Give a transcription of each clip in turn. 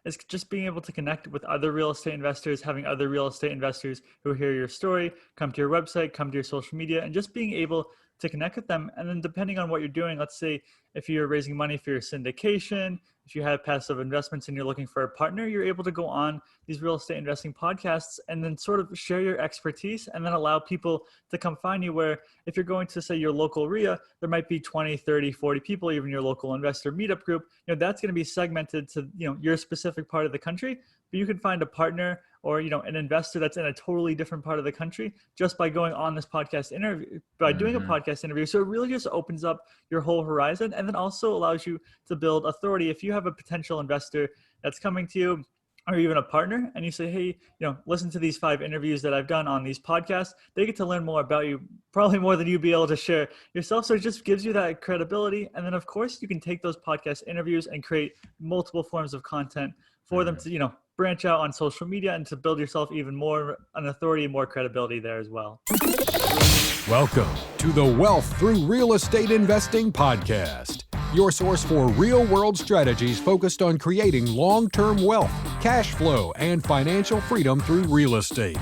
is just being able to connect with other real estate investors, having other real estate investors who hear your story, come to your website, come to your social media, and just being able to connect with them. And then depending on what you're doing, let's say if you're raising money for your syndication, if you have passive investments and you're looking for a partner, you're able to go on these real estate investing podcasts and then sort of share your expertise and then allow people to come find you. Where if you're going to say your local REIA, there might be 20, 30, 40 people, even your local investor meetup group, that's going to be segmented to, your specific part of the country. But you can find a partner or, an investor that's in a totally different part of the country just by going on this podcast interview, by doing a podcast interview. So it really just opens up your whole horizon and then also allows you to build authority. If you have a potential investor that's coming to you, or even a partner, and you say, hey, listen to these 5 interviews that I've done on these podcasts, they get to learn more about you, probably more than you'd be able to share yourself. So it just gives you that credibility. And then of course you can take those podcast interviews and create multiple forms of content for them to, branch out on social media and to build yourself even more an authority and more credibility there as well. Welcome to the Wealth Through Real Estate Investing podcast, your source for real-world strategies focused on creating long-term wealth, cash flow, and financial freedom through real estate.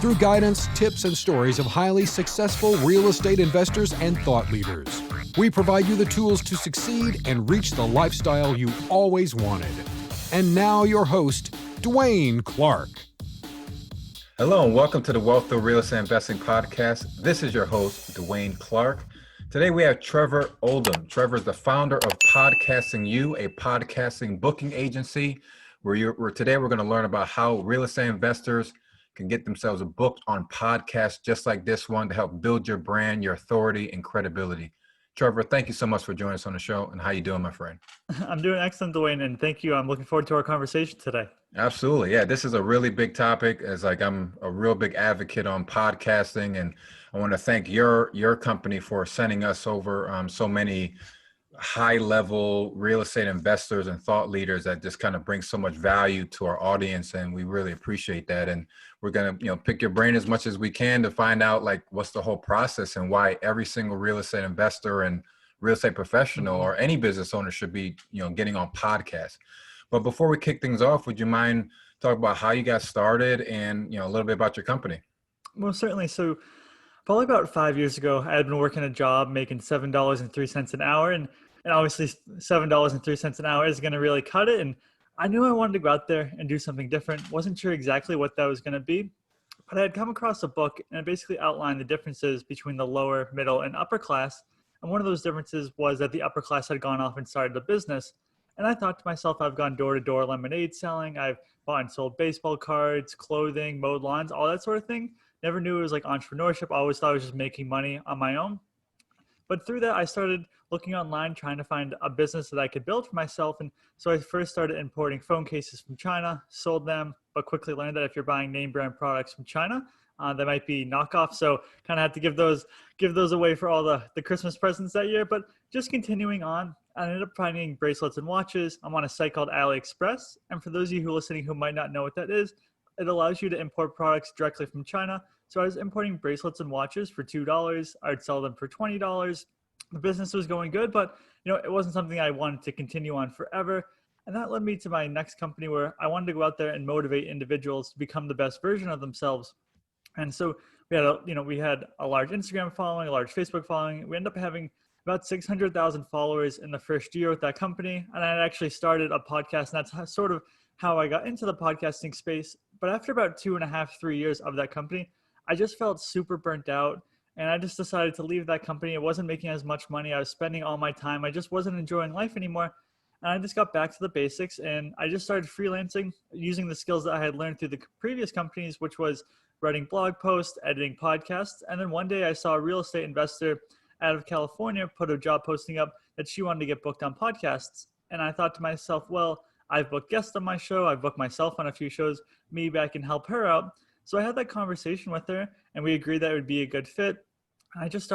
Through guidance, tips, and stories of highly successful real estate investors and thought leaders, we provide you the tools to succeed and reach the lifestyle you always wanted. And now your host, Dwaine Clarke. Hello and welcome to the Wealth Through Real Estate Investing podcast. This is your host, Dwaine Clarke. Today we have Trevor Oldham. Trevor is the founder of PodcastingYou, a podcasting booking agency where today we're going to learn about how real estate investors can get themselves booked on podcasts just like this one to help build your brand, your authority, and credibility. Trevor, thank you so much for joining us on the show. And how you doing, my friend? I'm doing excellent, Dwaine, and thank you. I'm looking forward to our conversation today. Absolutely. Yeah, this is a really big topic. I'm a real big advocate on podcasting, and I want to thank your company for sending us over so many high-level real estate investors and thought leaders that just kind of bring so much value to our audience, and we really appreciate that. And we're going to pick your brain as much as we can to find out what's the whole process and why every single real estate investor and real estate professional or any business owner should be getting on podcasts. But before we kick things off, would you mind talking about how you got started and a little bit about your company? Most certainly. So probably about 5 years ago, I had been working a job making $7.03 an hour, and obviously $7.03 an hour is going to really cut it. And I knew I wanted to go out there and do something different. Wasn't sure exactly what that was going to be, but I had come across a book and it basically outlined the differences between the lower, middle, and upper class. And one of those differences was that the upper class had gone off and started a business. And I thought to myself, I've gone door-to-door lemonade selling. I've bought and sold baseball cards, clothing, mowed lawns, all that sort of thing. Never knew it was like entrepreneurship. I always thought I was just making money on my own. But through that, I started looking online, trying to find a business that I could build for myself. And so I first started importing phone cases from China, sold them, but quickly learned that if you're buying name brand products from China, that might be knockoff. So kind of had to give those away for all the Christmas presents that year. But just continuing on, I ended up finding bracelets and watches. I'm on a site called AliExpress. And for those of you who are listening who might not know what that is, it allows you to import products directly from China. So I was importing bracelets and watches for $2. I'd sell them for $20. The business was going good, but it wasn't something I wanted to continue on forever. And that led me to my next company where I wanted to go out there and motivate individuals to become the best version of themselves. And so we had a large Instagram following, a large Facebook following. We ended up having about 600,000 followers in the first year with that company. And I had actually started a podcast, and that's sort of how I got into the podcasting space. But after about 2.5, 3 years of that company, I just felt super burnt out. And I just decided to leave that company. It wasn't making as much money. I was spending all my time. I just wasn't enjoying life anymore. And I just got back to the basics, and I just started freelancing using the skills that I had learned through the previous companies, which was writing blog posts, editing podcasts. And then one day I saw a real estate investor out of California put a job posting up that she wanted to get booked on podcasts. And I thought to myself, well, I've booked guests on my show. I've booked myself on a few shows. Maybe I can help her out. So I had that conversation with her, and we agreed that it would be a good fit. I just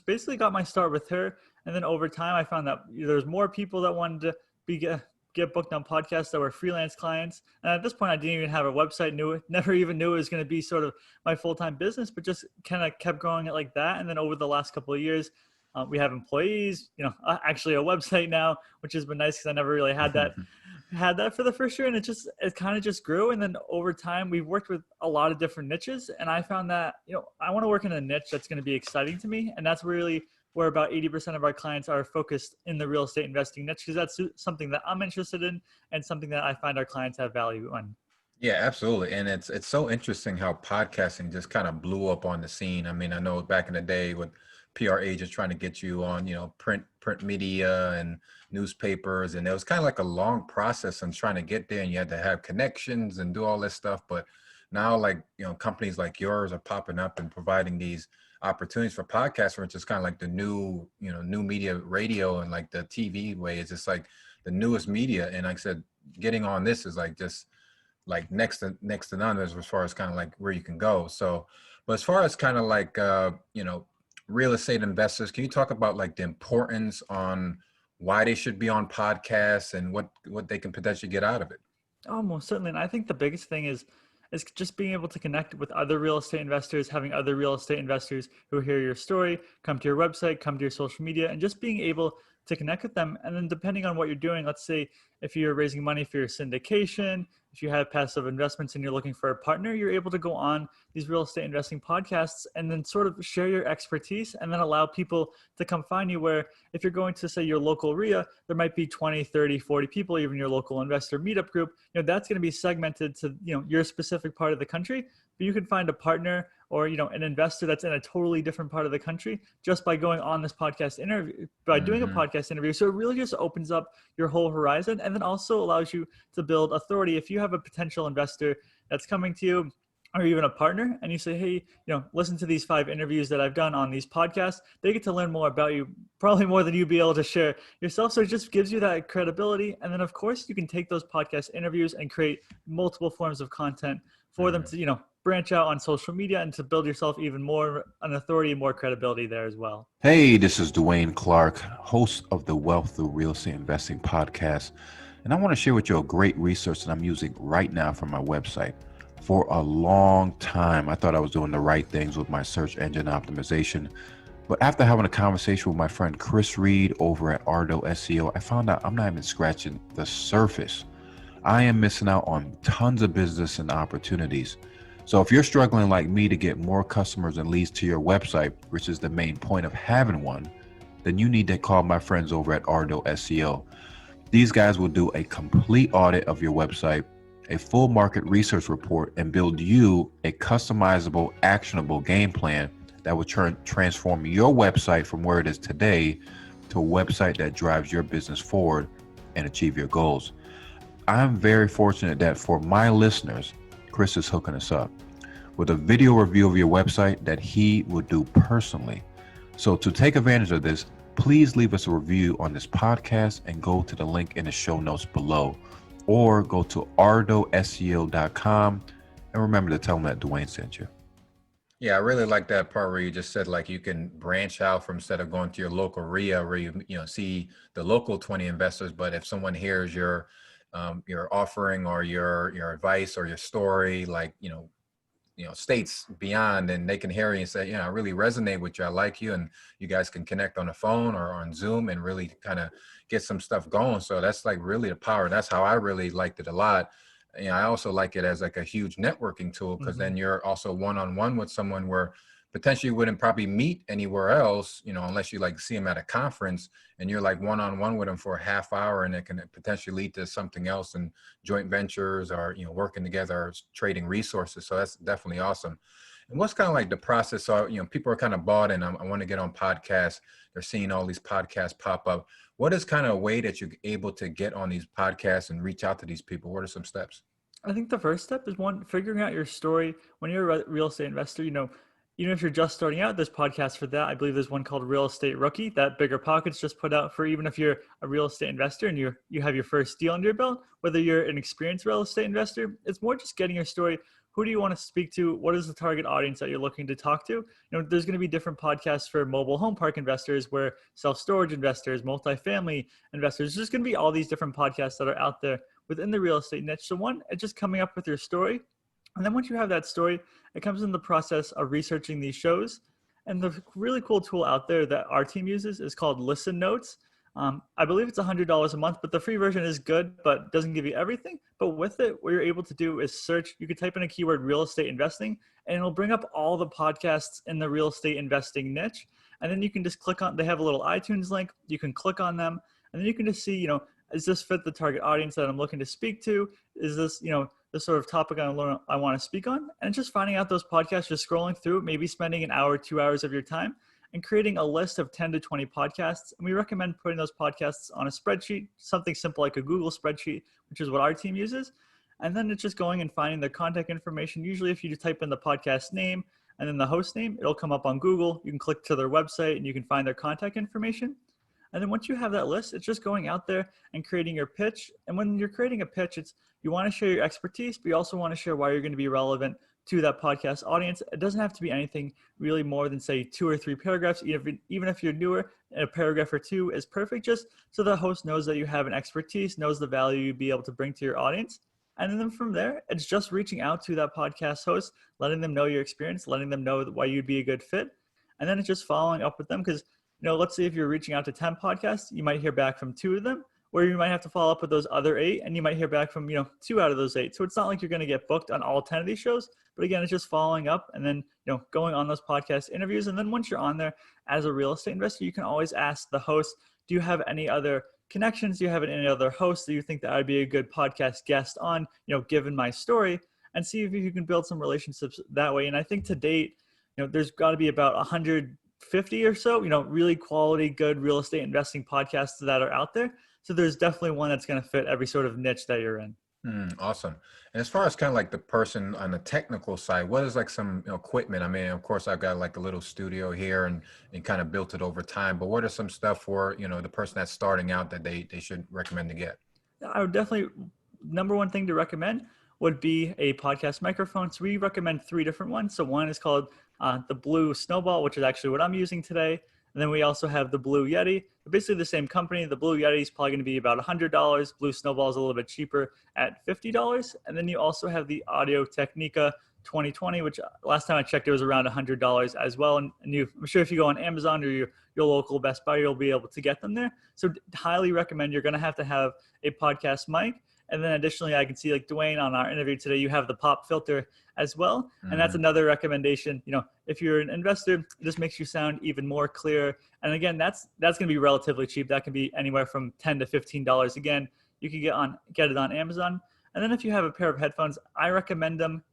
basically got my start with her. And then over time, I found that there's more people that wanted to get booked on podcasts that were freelance clients. And at this point, I didn't even have a website, never even knew it was going to be sort of my full-time business, but just kind of kept growing it like that. And then over the last couple of years, we have employees, actually a website now, which has been nice because I never really had that had that for the first year, and it kind of just grew. And then over time, we've worked with a lot of different niches, and I found that, I want to work in a niche that's going to be exciting to me. And that's really where about 80% of our clients are focused in the real estate investing niche, because that's something that I'm interested in and something that I find our clients have value on. Yeah, absolutely. And it's so interesting how podcasting just kind of blew up on the scene. I mean, I know back in the day with PR agents trying to get you on, print media and newspapers, and it was kind of like a long process and trying to get there, and you had to have connections and do all this stuff. But now, like, companies like yours are popping up and providing these opportunities for podcasts, which is kind of like the new, new media, radio, and like the TV way. It's just like the newest media. And like I said, getting on this is like just like next to none as far as kind of like where you can go. So, but as far as kind of like, real estate investors, can you talk about like the importance on why they should be on podcasts and what they can potentially get out of it? Oh, most certainly. And I think the biggest thing is just being able to connect with other real estate investors, having other real estate investors who hear your story, come to your website, come to your social media, and just being able to connect with them. And then depending on what you're doing, let's say if you're raising money for your syndication, if you have passive investments and you're looking for a partner, you're able to go on these real estate investing podcasts and then sort of share your expertise and then allow people to come find you. Where if you're going to say your local REIA, there might be 20, 30, 40 people, even your local investor meetup group, that's going to be segmented to, your specific part of the country. But you can find a partner or, an investor that's in a totally different part of the country just by going on this podcast interview, by doing a podcast interview. So it really just opens up your whole horizon, and then also allows you to build authority. If you have a potential investor that's coming to you, or even a partner, and you say, hey, listen to these 5 interviews that I've done on these podcasts, they get to learn more about you, probably more than you'd be able to share yourself. So it just gives you that credibility. And then of course you can take those podcast interviews and create multiple forms of content for them to, branch out on social media and to build yourself even more an authority and more credibility there as well. Hey, this is Dwaine Clarke, host of the Wealth Through Real Estate Investing podcast. And I want to share with you a great resource that I'm using right now for my website. For a long time, I thought I was doing the right things with my search engine optimization. But after having a conversation with my friend Chris Reed over at Ardo SEO, I found out I'm not even scratching the surface. I am missing out on tons of business and opportunities. So if you're struggling like me to get more customers and leads to your website, which is the main point of having one, then you need to call my friends over at Ardo SEO. These guys will do a complete audit of your website, a full market research report, and build you a customizable, actionable game plan that will transform your website from where it is today to a website that drives your business forward and achieve your goals. I'm very fortunate that for my listeners, Chris is hooking us up with a video review of your website that he will do personally. So to take advantage of this, please leave us a review on this podcast and go to the link in the show notes below, or go to ardoseo.com and remember to tell them that Dwaine sent you. Yeah, I really like that part where you just said like you can branch out from, instead of going to your local REIA where you see the local 20 investors, but if someone hears your offering or your advice or your story, like states beyond, and they can hear you and say, I really resonate with you, I like you, and you guys can connect on the phone or on Zoom and really kind of get some stuff going. So that's like really the power. That's how I really liked it a lot. I also like it as like a huge networking tool, because then you're also one-on-one with someone where potentially you wouldn't probably meet anywhere else, unless you like see them at a conference, and you're like one-on-one with them for a half hour, and it can potentially lead to something else and joint ventures or, working together or trading resources. So that's definitely awesome. And what's kind of like the process? So, people are kind of bought in. I want to get on podcasts. They're seeing all these podcasts pop up. What is kind of a way that you're able to get on these podcasts and reach out to these people? What are some steps? I think the first step is figuring out your story. When you're a real estate investor, even if you're just starting out, there's podcasts for that. I believe there's one called Real Estate Rookie that Bigger Pockets just put out for even if you're a real estate investor and you have your first deal under your belt, whether you're an experienced real estate investor. It's more just getting your story. Who do you want to speak to? What is the target audience that you're looking to talk to? There's going to be different podcasts for mobile home park investors, where self-storage investors, multifamily investors. There's going to be all these different podcasts that are out there within the real estate niche. So one, it's just coming up with your story. And then once you have that story, it comes in the process of researching these shows. And the really cool tool out there that our team uses is called Listen Notes. I believe it's $100 a month, but the free version is good, but doesn't give you everything. But with it, what you're able to do is search. You could type in a keyword real estate investing, and it'll bring up all the podcasts in the real estate investing niche. And then you can just click on, they have a little iTunes link. You can click on them, and then you can just see, does this fit the target audience that I'm looking to speak to? Is this, the sort of topic I want to speak on? And just finding out those podcasts, just scrolling through, maybe spending an hour, 2 hours of your time, and creating a list of 10 to 20 podcasts. And we recommend putting those podcasts on a spreadsheet, something simple like a Google spreadsheet, which is what our team uses. And then it's just going and finding their contact information. Usually if you just type in the podcast name and then the host name, it'll come up on Google. You can click to their website and you can find their contact information. And then once you have that list, it's just going out there and creating your pitch. And when you're creating a pitch, you want to share your expertise, but you also want to share why you're going to be relevant to that podcast audience. It doesn't have to be anything really more than, say, 2 or 3 paragraphs. Even if you're newer, a paragraph or 2 is perfect, just so the host knows that you have an expertise, knows the value you'd be able to bring to your audience. And then from there, it's just reaching out to that podcast host, letting them know your experience, letting them know why you'd be a good fit. And then it's just following up with them because, let's say if you're reaching out to 10 podcasts, you might hear back from 2 of them, where you might have to follow up with those other 8, and you might hear back from, 2 out of those 8. So it's not like you're going to get booked on all 10 of these shows, but again, it's just following up and then, going on those podcast interviews. And then once you're on there as a real estate investor, you can always ask the host, do you have any other connections? Do you have any other hosts that you think that I'd be a good podcast guest on, given my story, and see if you can build some relationships that way. And I think to date, there's got to be about 150 or so, really quality, good real estate investing podcasts that are out there. So there's definitely one that's going to fit every sort of niche that you're in. Awesome. And as far as kind of like the person on the technical side, what is like some equipment? I mean, of course, I've got like a little studio here and kind of built it over time. But what are some stuff for, the person that's starting out that they should recommend to get? I would definitely, number one thing to recommend would be a podcast microphone. So we recommend 3 different ones. So one is called the Blue Snowball, which is actually what I'm using today. And then we also have the Blue Yeti. They're basically the same company. The Blue Yeti is probably going to be about $100. Blue Snowball is a little bit cheaper at $50. And then you also have the Audio Technica 2020, which last time I checked, it was around $100 as well. And I'm sure if you go on Amazon or your local Best Buy, you'll be able to get them there. So highly recommend. You're going to have a podcast mic. And then additionally, I can see like Dwaine on our interview today, you have the pop filter as well. And that's another recommendation. If you're an investor, it just makes you sound even more clear. And again, that's going to be relatively cheap. That can be anywhere from $10 to $15. Again, you can get it on Amazon. And then if you have a pair of headphones, I recommend them.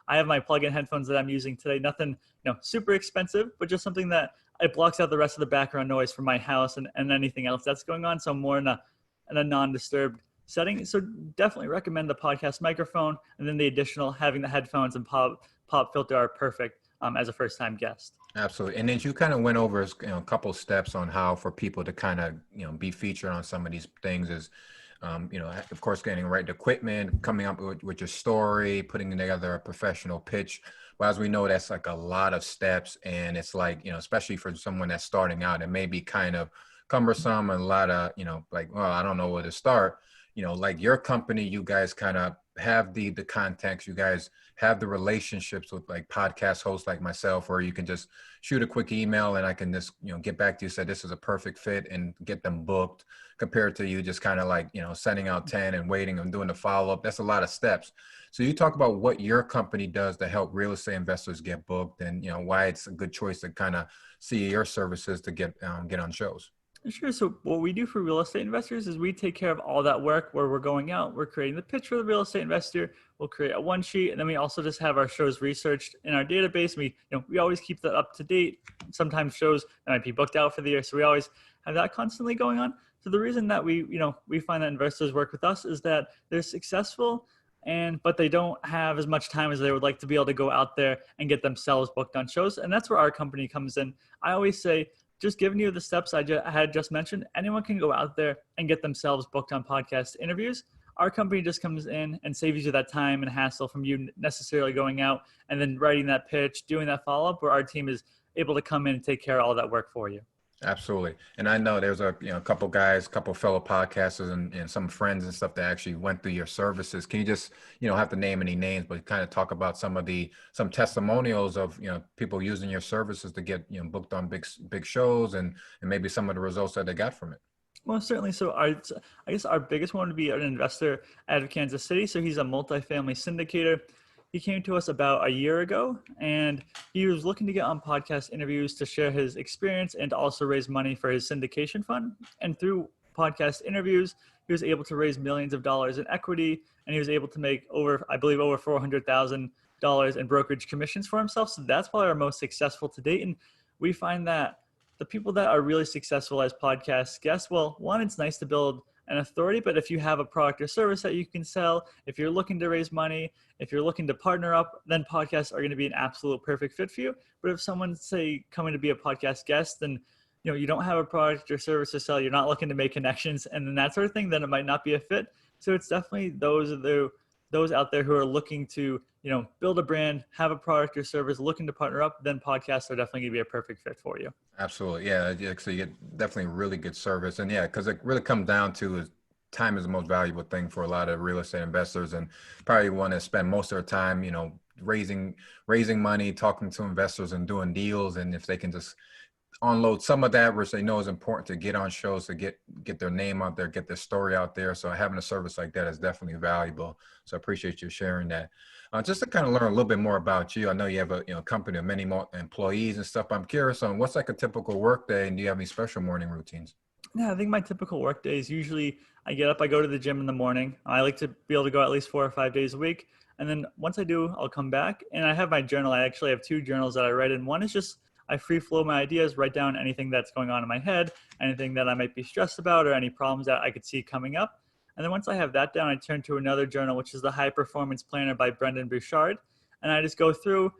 I have my plug-in headphones that I'm using today. Nothing, super expensive, but just something that it blocks out the rest of the background noise from my house and anything else that's going on. So I'm more in a non-disturbed setting. So definitely recommend the podcast microphone, and then the additional having the headphones and pop filter are perfect as a first-time guest. Absolutely. And then you kind of went over a couple steps on how for people to kind of be featured on some of these things is of course getting the right equipment, coming up with your story, putting together a professional pitch. But as we know, that's like a lot of steps, and it's like especially for someone that's starting out, it may be kind of cumbersome and a lot of like, well, I don't know where to start. Like your company, you guys kind of have the contacts, you guys have the relationships with like podcast hosts like myself, where you can just shoot a quick email and I can just, get back to you, say this is a perfect fit and get them booked, compared to you just kind of like, sending out 10 and waiting and doing the follow-up. That's a lot of steps. So you talk about what your company does to help real estate investors get booked and, why it's a good choice to kind of see your services to get on shows. Sure. So what we do for real estate investors is we take care of all that work where we're going out, we're creating the pitch for the real estate investor, we'll create a one sheet, and then we also just have our shows researched in our database. We always keep that up to date. Sometimes shows that might be booked out for the year, so we always have that constantly going on. So the reason that we find that investors work with us is that they're successful, but they don't have as much time as they would like to be able to go out there and get themselves booked on shows. And that's where our company comes in. I always say, just giving you the steps I had just mentioned, anyone can go out there and get themselves booked on podcast interviews. Our company just comes in and saves you that time and hassle from you necessarily going out and then writing that pitch, doing that follow-up, where our team is able to come in and take care of all that work for you. Absolutely. And I know there's a couple guys, couple fellow podcasters and some friends and stuff that actually went through your services. Can you just, have to name any names, but kind of talk about some testimonials of, people using your services to get, booked on big shows and maybe some of the results that they got from it? Most certainly. So I guess our biggest one would be an investor out of Kansas City. So he's a multifamily syndicator. He came to us about a year ago, and he was looking to get on podcast interviews to share his experience and to also raise money for his syndication fund. And through podcast interviews, he was able to raise millions of dollars in equity, and he was able to make I believe, over $400,000 in brokerage commissions for himself. So that's probably our most successful to date. And we find that the people that are really successful as podcast guests, well, one, it's nice to build an authority, but if you have a product or service that you can sell, if you're looking to raise money, if you're looking to partner up, then podcasts are going to be an absolute perfect fit for you. But if someone's, say, coming to be a podcast guest, then you don't have a product or service to sell, you're not looking to make connections and then that sort of thing, then it might not be a fit. So it's definitely those out there who are looking to build a brand, have a product or service, looking to partner up, then podcasts are definitely going to be a perfect fit for you. Absolutely. Yeah. So you get definitely really good service. And yeah, because it really comes down to is time is the most valuable thing for a lot of real estate investors, and probably want to spend most of their time, raising money, talking to investors and doing deals. And if they can just unload some of that, which they know is important to get on shows, to get their name out there, get their story out there. So having a service like that is definitely valuable. So I appreciate you sharing that. Just to kind of learn a little bit more about you. I know you have a company of many more employees and stuff. I'm curious on what's like a typical work day, and do you have any special morning routines? Yeah, I think my typical work day is usually I get up, I go to the gym in the morning. I like to be able to go at least 4 or 5 days a week. And then once I do, I'll come back and I have my journal. I actually have 2 journals that I write in. One is just I free flow my ideas, write down anything that's going on in my head, anything that I might be stressed about, or any problems that I could see coming up. And then once I have that down, I turn to another journal, which is the High Performance Planner by Brendan Bouchard. And I just go through,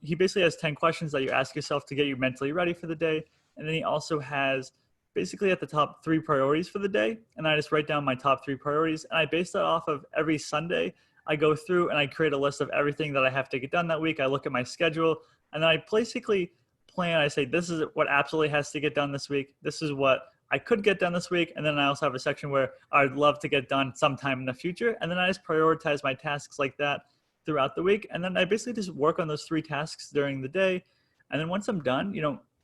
he basically has 10 questions that you ask yourself to get you mentally ready for the day. And then he also has basically at the top 3 priorities for the day. And I just write down my top 3 priorities. And I base that off of every Sunday. I go through and I create a list of everything that I have to get done that week. I look at my schedule and then I basically plan. I say, this is what absolutely has to get done this week. This is what I could get done this week. And then I also have a section where I'd love to get done sometime in the future. And then I just prioritize my tasks like that throughout the week. And then I basically just work on those 3 tasks during the day. And then once I'm done,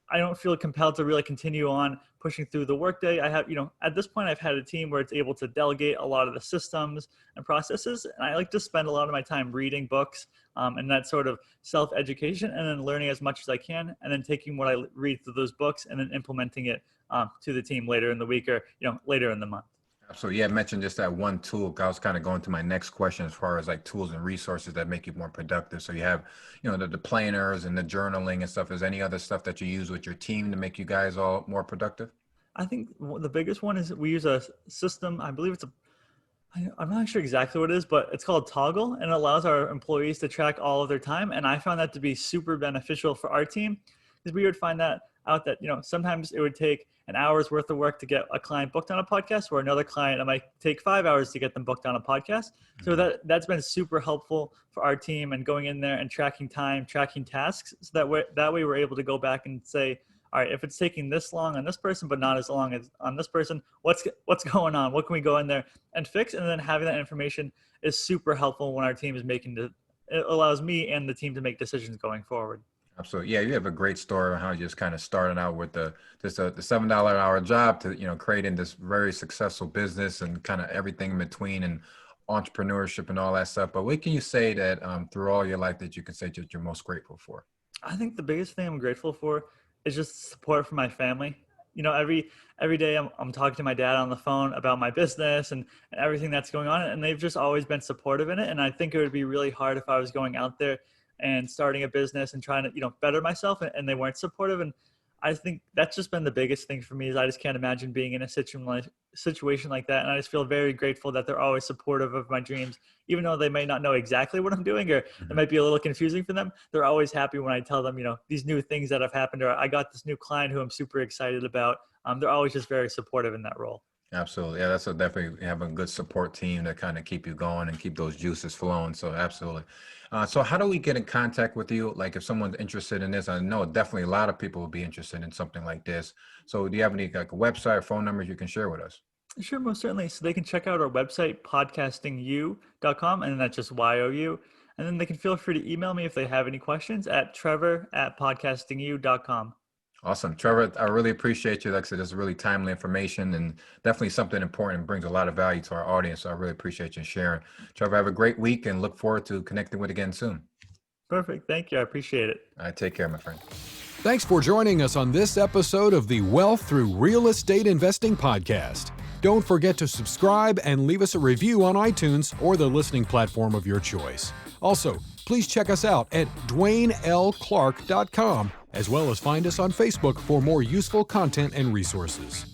I don't feel compelled to really continue on pushing through the workday. I have, at this point, I've had a team where it's able to delegate a lot of the systems and processes. And I like to spend a lot of my time reading books and that sort of self-education, and then learning as much as I can, and then taking what I read through those books and then implementing it to the team later in the week or, later in the month. So yeah, I mentioned just that one tool. I was kind of going to my next question as far as like tools and resources that make you more productive. So you have, the planners and the journaling and stuff. Is any other stuff that you use with your team to make you guys all more productive? I think the biggest one is we use a system. I believe I'm not sure exactly what it is, but it's called Toggle, and it allows our employees to track all of their time. And I found that to be super beneficial for our team, because we would find that out that, sometimes it would take an hour's worth of work to get a client booked on a podcast, or another client, it might take 5 hours to get them booked on a podcast. So that's been super helpful for our team, and going in there and tracking time, tracking tasks. So that way we're able to go back and say, all right, if it's taking this long on this person, but not as long as on this person, what's going on? What can we go in there and fix? And then having that information is super helpful when our team is it allows me and the team to make decisions going forward. Absolutely. Yeah, you have a great story on how you just kind of started out with the $7 an hour job to, creating this very successful business and kind of everything in between, and entrepreneurship and all that stuff. But what can you say that through all your life that you can say that you're most grateful for? I think the biggest thing I'm grateful for is just support from my family. Every day I'm talking to my dad on the phone about my business and everything that's going on, and they've just always been supportive in it. And I think it would be really hard if I was going out there and starting a business and trying to, better myself, and they weren't supportive. And I think that's just been the biggest thing for me, is I just can't imagine being in a situation like that. And I just feel very grateful that they're always supportive of my dreams, even though they may not know exactly what I'm doing, or it might be a little confusing for them. They're always happy when I tell them, these new things that have happened, or I got this new client who I'm super excited about. They're always just very supportive in that role. Absolutely. Yeah, that's definitely having a good support team to kind of keep you going and keep those juices flowing. So absolutely. So how do we get in contact with you? Like if someone's interested in this, I know definitely a lot of people will be interested in something like this. So do you have any like a website or phone numbers you can share with us? Sure, most certainly. So they can check out our website, PodcastingYou.com, and that's just YOU. And then they can feel free to email me if they have any questions at Trevor@PodcastingYou.com. Awesome. Trevor, I really appreciate you. Like I said, this is really timely information and definitely something important and brings a lot of value to our audience. So I really appreciate you sharing. Trevor, have a great week and look forward to connecting with you again soon. Perfect. Thank you. I appreciate it. All right, take care, my friend. Thanks for joining us on this episode of the Wealth Through Real Estate Investing podcast. Don't forget to subscribe and leave us a review on iTunes or the listening platform of your choice. Also, please check us out at DwaineLClarke.com, as well as find us on Facebook for more useful content and resources.